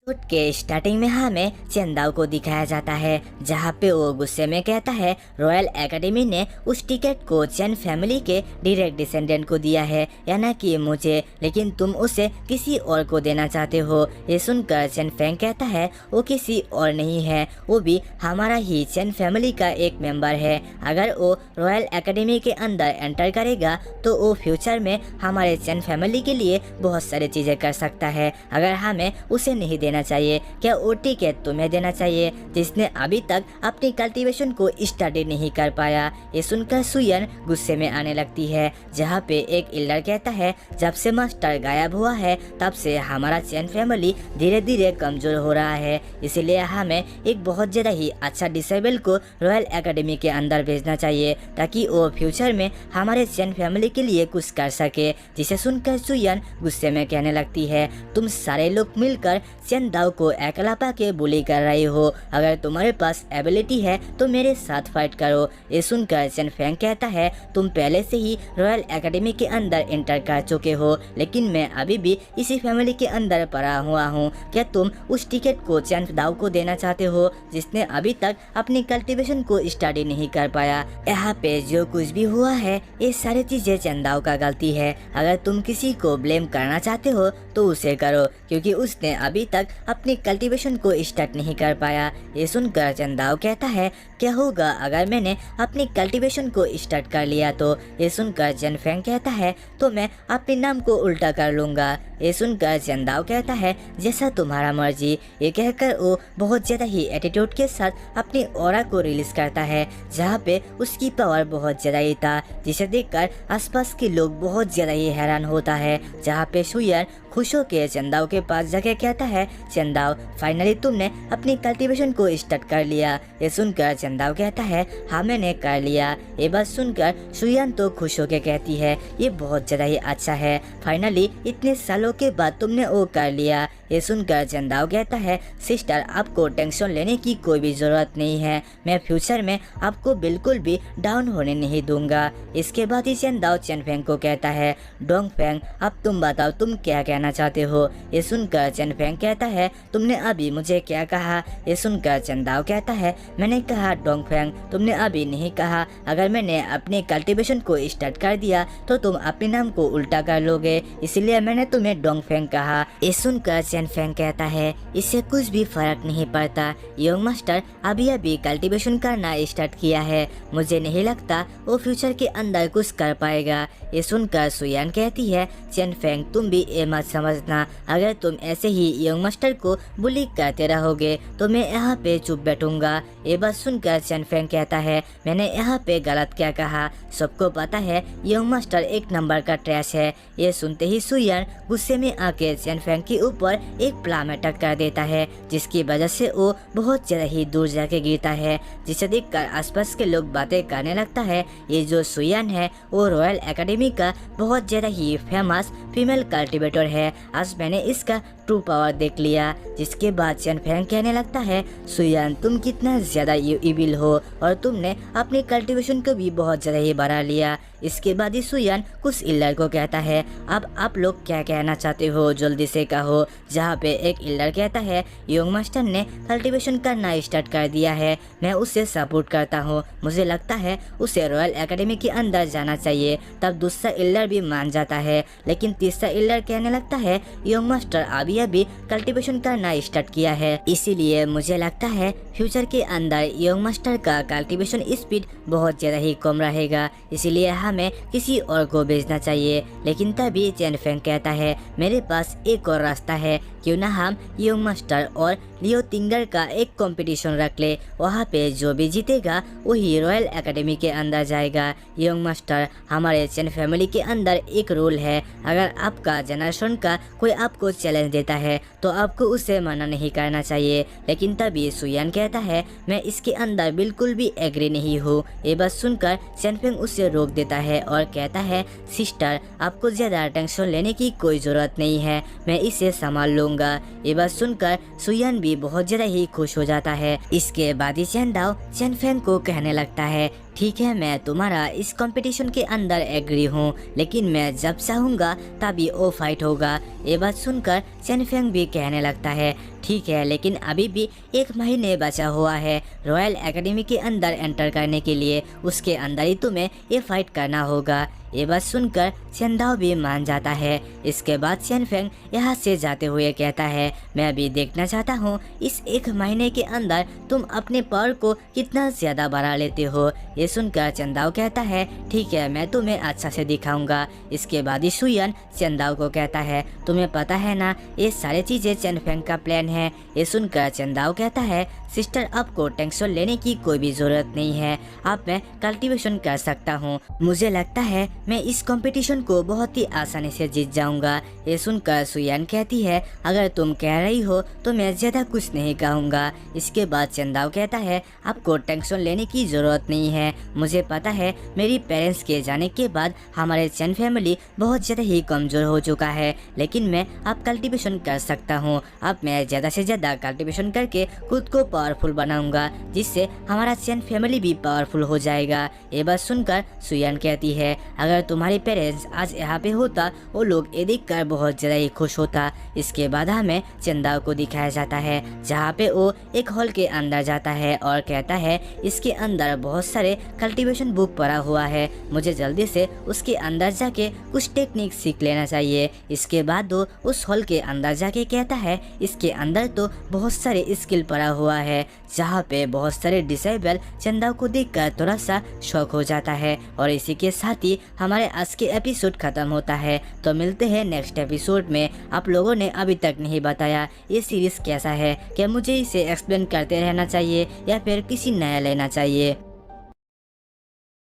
Episode के starting में हमें चेंदाओ को दिखाया जाता है, जहाँ पे वो गुस्से में कहता है रॉयल एकेडमी ने उस टिकट को चेन फैमिली के डायरेक्ट डिसेंडेंट को दिया है, या ना कि मुझे, लेकिन तुम उसे किसी और को देना चाहते हो। ये सुनकर चेन फेंग कहता है वो किसी और नहीं है, वो भी हमारा ही चेन फैमिली का एक मेंबर है। अगर वो रॉयल एकेडमी के अंदर एंटर करेगा तो वो फ्यूचर में हमारे चेन फैमिली के लिए बहुत सारी चीज़ें कर सकता है। अगर हमें उसे नहीं देना चाहिए, क्या वो टिकट तुम्हें देना चाहिए जिसने अभी तक अपनी कल्टीवेशन को स्टडी नहीं कर पाया। ये सुनकर सुयन गुस्से में आने लगती है, जहाँ पे एक इल्डर कहता है जब से मास्टर गायब हुआ है तब से हमारा चैन फैमिली धीरे धीरे कमजोर हो रहा है, इसीलिए हमें एक बहुत ज़्यादा ही अच्छा डिसेबल को रॉयल एकेडमी के अंदर भेजना चाहिए ताकि वो फ्यूचर में हमारे चैन फैमिली के लिए कुछ कर सके। जिसे सुनकर सुयन गुस्से में कहने लगती है तुम सारे लोग मिलकर चेंदाओ को अकेला पाके बुली कर रहे हो, अगर तुम्हारे पास एबिलिटी है तो मेरे साथ फाइट करो। ये सुनकर चेन फेंग कहता है तुम पहले से ही रॉयल एकेडमी के अंदर एंटर कर चुके हो, लेकिन मैं अभी भी इसी फैमिली के अंदर पड़ा हुआ हूँ। क्या तुम उस टिकट को चेंदाओ को देना चाहते हो जिसने अभी तक अपनी कल्टीवेशन को स्टडी नहीं कर पाया। यहाँ पे जो कुछ भी हुआ है ये सारी चीजें चेंदाओ का गलती है। अगर तुम किसी को ब्लेम करना चाहते हो तो उसे करो, क्योंकि उसने अभी तक अपनी कल्टीवेशन को स्टार्ट नहीं कर पाया। ये सुनकर चेंदाओ कहता है क्या होगा अगर मैंने अपनी कल्टीवेशन को स्टार्ट कर लिया तो। ये सुनकर चेन फेंग कहता है तो मैं अपने नाम को उल्टा कर लूँगा। ये सुनकर चेंदाओ कहता है जैसा तुम्हारा मर्जी। ये कहकर वो बहुत ज़्यादा ही एटीट्यूड के साथ अपनी ऑरा को रिलीज करता है, जहाँ पे उसकी पावर बहुत ज़्यादा ही था, जिसे देखकर आसपास के लोग बहुत ज़्यादा ही हैरान होता है। जहाँ पे सुयन खुश होकर चेंदाओ के पास जाके कहता है चेंदाओ फाइनली तुमने अपनी कल्टीवेशन को स्टार्ट कर लिया। ये सुनकर चेंदाओ कहता है हाँ मैंने कर लिया। ये बात सुनकर सुयन तो खुश होकर कहती है ये बहुत ज़्यादा ही अच्छा है, फाइनली इतने सालों के बाद तुमने वो कर लिया। ये सुनकर चेंदाओ कहता है सिस्टर आपको टेंशन लेने की कोई भी ज़रूरत नहीं है, मैं फ्यूचर में आपको बिल्कुल भी डाउन होने नहीं दूंगा। इसके बाद ही चेंदाओ चेन फेंग को कहता है डोंग फेंग अब तुम बताओ तुम क्या कहना चाहते हो। ये सुनकर चेन फेंग कहता है तुमने अभी मुझे क्या कहा। ये सुनकर चेंदाओ कहता है मैंने कहा डोंग फेंग तुमने अभी नहीं कहा, अगर मैंने अपने कल्टीवेशन को स्टार्ट कर दिया तो तुम अपने नाम को उल्टा कर लोगे, इसलिए मैंने तुम्हें डोंग फेंग कहा। ये सुनकर चेन फेंग कहता है इससे कुछ भी फर्क नहीं पड़ता, यंग मास्टर अभी अभी कल्टीवेशन करना स्टार्ट किया है, मुझे नहीं लगता वो फ्यूचर के अंदर कुछ कर पाएगा। ये सुनकर सुयान कहती है चेन फेंग तुम भी ये मत समझना, अगर तुम ऐसे ही यंग मास्टर को बुली करते रहोगे तो मैं यहाँ पे चुप बैठूंगा। ये बात सुनकर चेन फेंग कहता है मैंने यहाँ पे गलत क्या कहा, सबको पता है यंग मास्टर एक नंबर का ट्रैश है। ये सुनते ही सुयान गुस्से में आके चेन फेंग के ऊपर एक प्लाम अटैक कर देता है, जिसकी वजह से वो बहुत ज़्यादा ही दूर जाके गिरता है, जिसे देखकर आसपास के लोग बातें करने लगता है ये जो सुयान है वो रॉयल एकेडमी का बहुत ज़्यादा ही फेमस फीमेल कल्टीवेटर है, आज मैंने इसका ट्रू पावर देख लिया। जिसके बाद चेन फेंग कहने लगता है सुयान तुम कितना ज़्यादा इविल हो और तुमने अपनी कल्टीवेशन को भी बहुत ज़्यादा ही बढ़ा लिया। इसके बाद ही सुयान कुछ इल्डर को कहता है अब आप लोग क्या कहना चाहते हो जल्दी से कहो। जहाँ पे एक इल्डर कहता है यंग मास्टर ने कल्टीवेशन करना स्टार्ट कर दिया है, मैं उसे सपोर्ट करता हूँ, मुझे लगता है उसे रॉयल एकेडमी के अंदर जाना चाहिए। तब दूसरा इल्डर भी मान जाता है, लेकिन तीसरा इल्डर कहने लगता है यंग मास्टर अभी कल्टीवेशन करना स्टार्ट किया है, इसीलिए मुझे लगता है फ्यूचर के अंदर यंग मास्टर का कल्टीवेशन स्पीड बहुत ज़्यादा ही कम रहेगा, इसीलिए हमें किसी और को भेजना चाहिए। लेकिन तभी चेन फेंग कहता है मेरे पास एक और रास्ता है, क्यों ना हम यंग मास्टर और लियो तिंगर का एक कंपटीशन रख ले, वहाँ पे जो भी जीतेगा वही रॉयल एकेडमी के अंदर जाएगा। यंग मास्टर हमारे चेन फैमिली के अंदर एक रूल है, अगर आपका जनरेशन का कोई आपको चैलेंज देता है तो आपको उसे मना नहीं करना चाहिए। लेकिन तभी सुयान कहता है मैं इसके अंदर बिल्कुल भी एग्री नहीं हूँ। ये बात सुनकर चेन फेंग उसे रोक देता है और कहता है सिस्टर आपको ज़्यादा टेंशन लेने की कोई ज़रूरत नहीं है, मैं इसे संभाल लूँगा। ये बात सुनकर सुयान भी बहुत ज़्यादा ही खुश हो जाता है। इसके बाद ही चेंदाओ चेन फेंग को कहने लगता है ठीक है, मैं तुम्हारा इस कंपटीशन के अंदर एग्री हूँ, लेकिन मैं जब चाहूँगा तभी वो फाइट होगा। ये बात सुनकर चेन फेंग भी कहने लगता है, ठीक है, लेकिन अभी भी 1 महीने बचा हुआ है रॉयल एकेडमी के अंदर एंटर करने के लिए। उसके अंदर ही तुम्हें ये फाइट करना होगा। ये बात सुनकर चेन दाओ भी मान जाता है। इसके बाद चेन फेंग यहाँ से जाते हुए कहता है, मैं अभी देखना चाहता हूँ इस 1 महीने के अंदर तुम अपने पावर को कितना ज़्यादा बढ़ा लेते हो। ये सुनकर चेन दाओ कहता है, ठीक है, मैं तुम्हें अच्छा से दिखाऊंगा। इसके बाद ही सुयन चेन दाओ को कहता है, तुम्हें पता है ना ये सारी चीज़ें चेन फेंग का प्लान है। ये सुनकर चेन दाओ कहता है, सिस्टर आपको टेंशन लेने की कोई भी ज़रूरत नहीं है, अब मैं कल्टीवेशन कर सकता हूँ। मुझे लगता है मैं इस कंपटीशन को बहुत ही आसानी से जीत जाऊंगा। ये सुनकर सुयान कहती है, अगर तुम कह रही हो तो मैं ज़्यादा कुछ नहीं कहूँगा। इसके बाद चेन दाओ कहता है, आपको टेंशन लेने की ज़रूरत नहीं है। मुझे पता है मेरी पेरेंट्स के जाने के बाद हमारे चेन फैमिली बहुत ज़्यादा ही कमज़ोर हो चुका है, लेकिन मैं अब कल्टीवेशन कर सकता हूँ। अब मैं ज़्यादा से ज़्यादा कल्टीवेशन करके खुद को पावरफुल बनाऊंगा, जिससे हमारा चेन फैमिली भी पावरफुल हो जाएगा। ये बात सुनकर सुयान कहती है, अगर तुम्हारे पेरेंट्स आज यहाँ पे होता वो लोग ये देख कर बहुत ज़्यादा ही खुश होता। इसके बाद हमें चेन दाओ को दिखाया जाता है, जहाँ पे वो एक हॉल के अंदर जाता है और कहता है, इसके अंदर बहुत सारे कल्टीवेशन बुक पड़ा हुआ है, मुझे जल्दी से उसके अंदर जाके कुछ टेक्निक सीख लेना चाहिए। इसके बाद वो उस हॉल के अंदर जाके कहता है, इसके अंदर तो बहुत सारे स्किल पड़ा हुआ है, जहाँ पे बहुत सारे डिसेबल चेन दाओ को देखकर थोड़ा सा शौक हो जाता है। और इसी के साथ ही हमारे आज के एपिसोड खत्म होता है। तो मिलते हैं नेक्स्ट एपिसोड में। आप लोगों ने अभी तक नहीं बताया ये सीरीज कैसा है, क्या मुझे इसे एक्सप्लेन करते रहना चाहिए या फिर किसी नया लेना चाहिए।